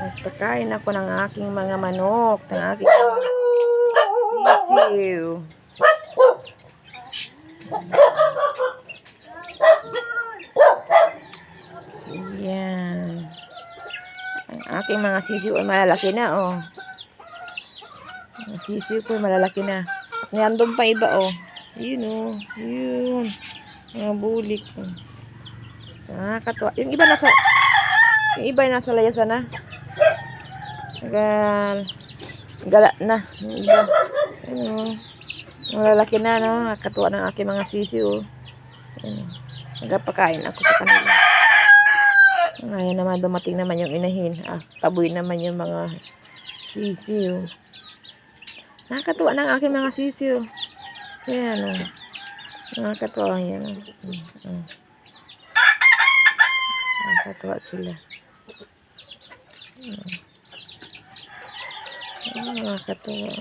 Nagpakain ako ng aking mga manok, ng aking mga sisiw. Yan. Ang aking mga sisiw ay malalaki na, oh. Ang sisiw ko ay malalaki na. Nandun pa iba, oh. Yun, oh. Yun. Mga bulik, oh. Nakakatuwa. Yung iba nasa layasan na. Gala na. Yung iba. Ano, malalaki na, no? Nakakatuwa ng aking mga sisiw, oh. Nagpakain ako sa kanila. Ngayon naman dumating naman yung inahin. Taboy naman yung mga sisiw. Nakakatuwa ng aking mga sisiw. Ayan, oh. Nakakatuwa yan, oh. Nakakatuwa sila. Nakakatuwa.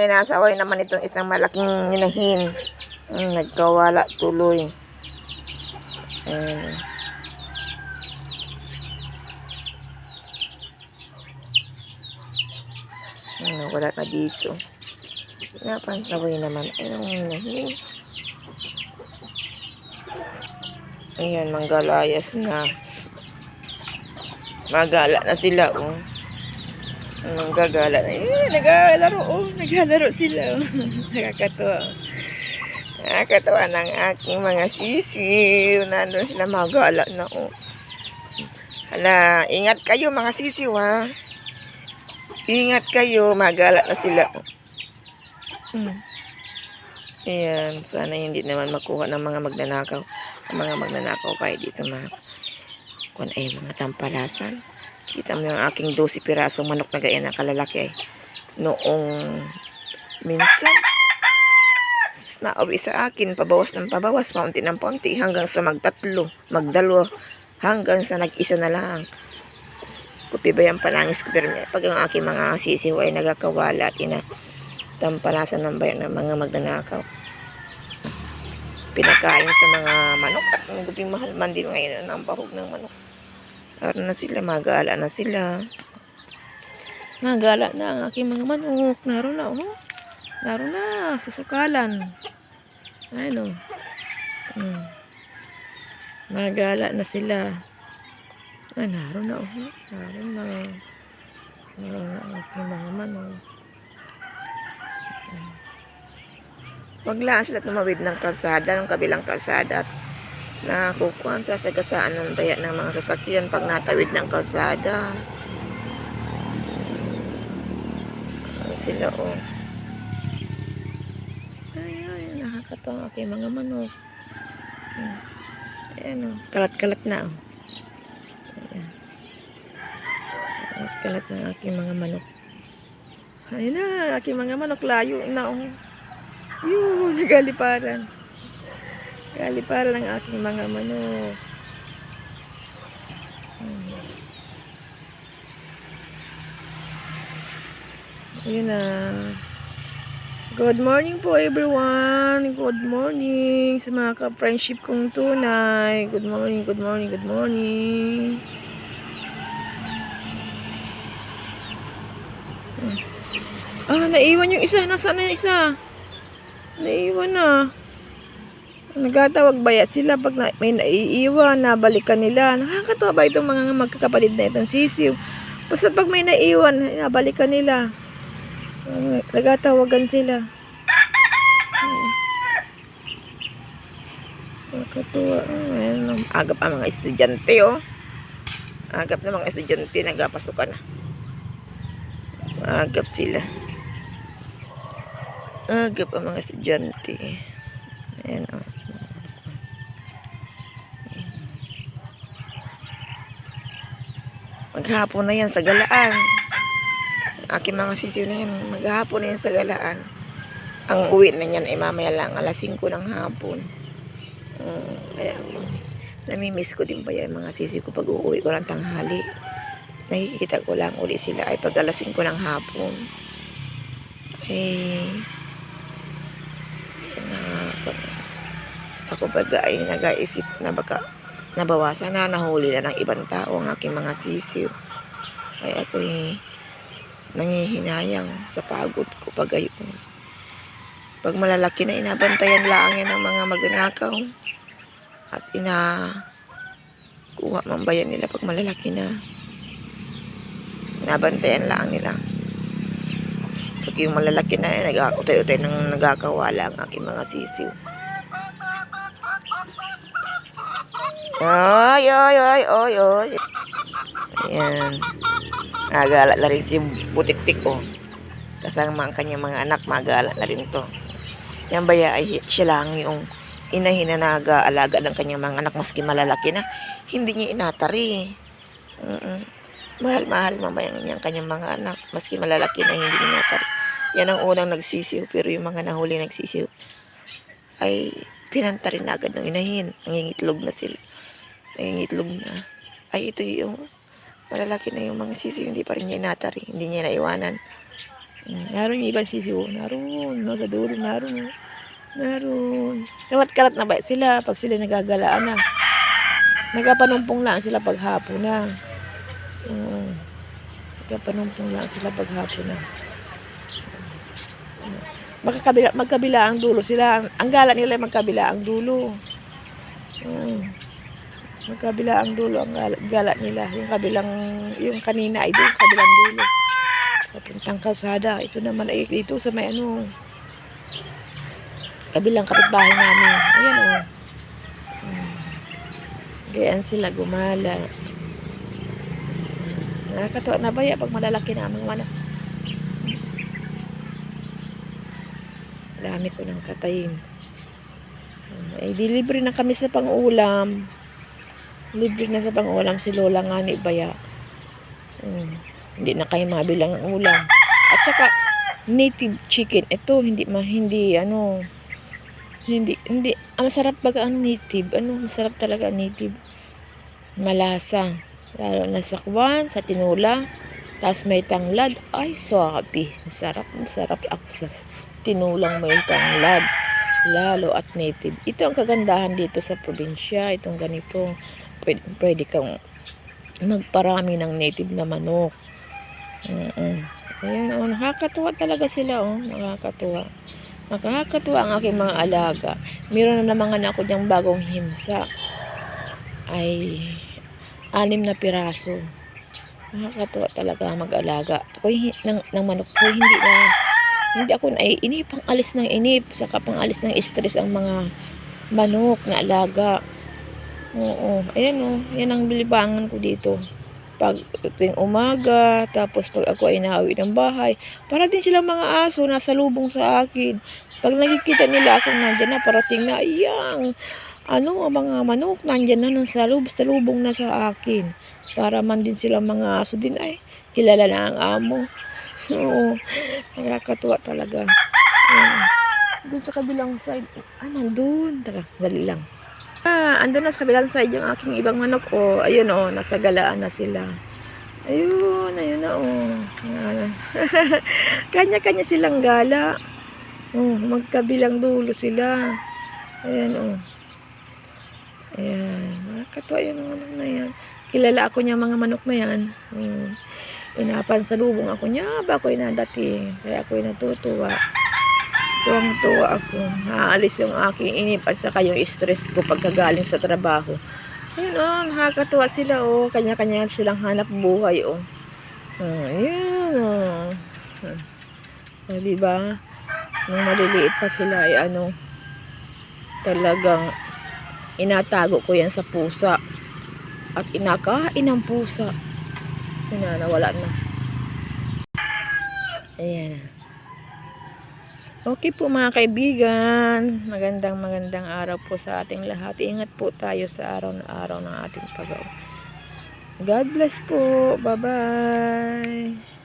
Inasaway naman itong isang malaking inahin. Nagkawala tuloy. Wala na dito. Napansaway naman. Ayan, manggalayas na. Magala na sila, oh. Gagala na. Naglalaro, oh. Naglalaro sila, oh. Nakakatuwa. Nakakatawa ng aking mga sisiw. Nandun sila magala na, oh. Hala, ingat kayo mga sisiw, ha. Ingat kayo, magala na sila, oh. Ayan, sana hindi naman makuha ng mga magnanakaw. Ang mga magnanakaw pa dito, kung ay mga tampalasan. Kita mo yung aking 12 pirasong manok na gaya ng kalalaki, noong minsan. Nauwi sa akin, pabawas ng pabawas, paunti ng paunti, hanggang sa magdalo, hanggang sa nag-isa na lang. Kupi ba yung palangis ko, pero pag ang aking mga sisiw ay nagkakawala at tampalasan ng bayan ng mga magnanakaw. Pinakain sa mga manok at naguping mahal man din ngayon ang bahog ng manok. Naroon na sila, magala na sila. Magala na ang aking mga manok. Naroon na, oh. Naroon na, sa sukalan. Ano? Magala na sila. Naroon na, oh. Naroon na. Naroon na ang aking mga manok. Waglaan sila tumawid ng kalsada, ng kabilang kalsada, at nakukuhan sa sagasaan ng daya ng mga sasakyan pag natawid ng kalsada. Sila, oh. Ay, nakakatawa ang aking mga manok. Ayan, oh. Kalat-kalat na, oh. Ayan. Kalat-kalat na ang aking mga manok. Ayan na, aking mga manok, layo na, oh. Yun, galiparan. Galiparan ng aking mga manok. Ayun na. Good morning po everyone. Good morning sa mga ka-friendship kong tunay. Good morning, good morning, good morning. Naiwan yung isa. Nasaan na yung isa? Naiwan na. Nagtatawag baya sila pag may naiiwan, nabalikan nila. Nakakatawa ba itong mga magkakapatid na itong sisiw? Basta pag may naiiwan, nabalikan nila. Nagtatawagan sila. Nakakatuwa. Agap ang mga estudyante, oh. Agap na mga estudyante, nagpapasukan na. Agap sila. Agap ang mga estudyante. Ayan, oh. Maghapon na yan sa galaan. Aking mga sisiw na yan. Maghapon na yan sa galaan. Ang uwi na yan ay mamaya lang. Alas 5 ng hapon. Kaya namimiss ko din pa yan mga sisiw ko pag uuwi ko ng tanghali. Nakikita ko lang uli sila ay pag alas 5 ng hapon. Ako baga ay nag-iisip na baka nabawasan na, nahuli na ng ibang tao ang aking mga sisiw. Ay ako'y nangihinayang sa pagod ko pag gayon. Pag malalaki na, inabantayan lang yan ng mga magnanakaw. At kuha mambayan nila pag malalaki na. Inabantayan lang nila. Pag yung malalaki na, utay-utay nang nagakawala ang aking mga sisiw. Oy, oy, oy, oy, oy. Ayan. Nagala na rin si Butik-tik, oh. Kasama ang kanyang mga anak, magala na rin to. Yan baya ay siya lang yung inahin na nag-aalaga ng kanyang mga anak maski malalaki na. Hindi niya inatari. Mahal-mahal mamayang niyang kanyang mga anak maski malalaki na hindi niya inatari. Yan ang unang nagsisiw, pero yung mga nahuli nagsisiw ay pinanta rin agad ng inahin. Nangingitlog na sila. Nangingitlog na. Ay ito yung malalaki na yung mga sisiw, hindi pa rin niya inatari. Hindi niya naiwanan. Naroon yung ibang sisiw. Naroon. No, sa dulo. Naroon. Naroon. Kalat-kalat na ba sila pag sila nagagalaan na. Nagpapanumpong lang sila pag hapon na. Nagpapanumpong lang sila pag hapon na. Magkabila ang dulo sila. Ang gala nila ay magkabila ang dulo. Magkabila ang dulo ang gala nila. Yung kanina ay doon sa kabilang dulo. Papuntang kalsada. Ito naman ay dito sa may kabilang kapitbahay namin. Ayan Gayaan sila gumala. Nakakatawa na baya pag malalaki na aming mana. Dami ko ng katayin. Ay dilibre na kami sa pang-ulam. Libre na sa pang-ulam si Lola nga ni Baya. Hindi na kayo mabilang ang ulam. At saka native chicken ito, hindi masarap baga ang native. Masarap talaga ang native. Malasa. Lalo na sa kwan, sa tinula. Tapos may tanglad. Ay, sabi. Masarap ako sa tinulang may tanglad. Lalo at native. Ito ang kagandahan dito sa probinsya. Itong ganito. Pwede kang magparami ng native na manok. Ayan, nakakatuwa talaga sila, nakakatuwa. Nakakatuwa ang aking mga alaga. Meron na naman ako diyang bagong himsa. Ay 6 na piraso. Nakakatuwa talaga mag-alaga. Ako ng manok ko, hindi ako naiinip. Pang alis ng inip, saka pang alis ng stress ang mga manok na alaga. Ayan yan ang bilibangan ko dito. Pag tuwing umaga, tapos pag ako ay nauwi ng bahay, para din silang mga aso nasa lubong sa akin. Pag nakikita nila akong nandyan na, parating na, iyang, ang mga manok nandyan na sa lubong na sa akin. Para man din silang mga aso din, ay, kilala na ang amo. Nakakatuwa talaga. Doon sa kabilang side, nandun. Tara, dali lang. Andun na sa kabilang side yung aking ibang manok. Ayun nasa galaan na sila. Ayun na Kanya-kanya silang gala. Magkabilang dulo sila. Ayan Ayan. Nakakatuwa yung manok na yan. Kilala ako niya mga manok na yan. Inapansalubong ako niya. Ako'y nadating. Kaya ako'y natutuwa. Tuwang-tuwa ako. Naalis yung aking inip at saka yung stress ko pagkagaling sa trabaho. Ayun nakakatuwa sila Kanya-kanya silang hanap buhay Ayan diba? Nung maliliit pa sila ay talagang inatago ko yan sa pusa. At inakain ng pusa. Nawala na. Ayan. Okay po mga kaibigan, magandang araw po sa ating lahat. Ingat po tayo sa araw na araw ng ating pag-uwi. God bless po. Bye-bye.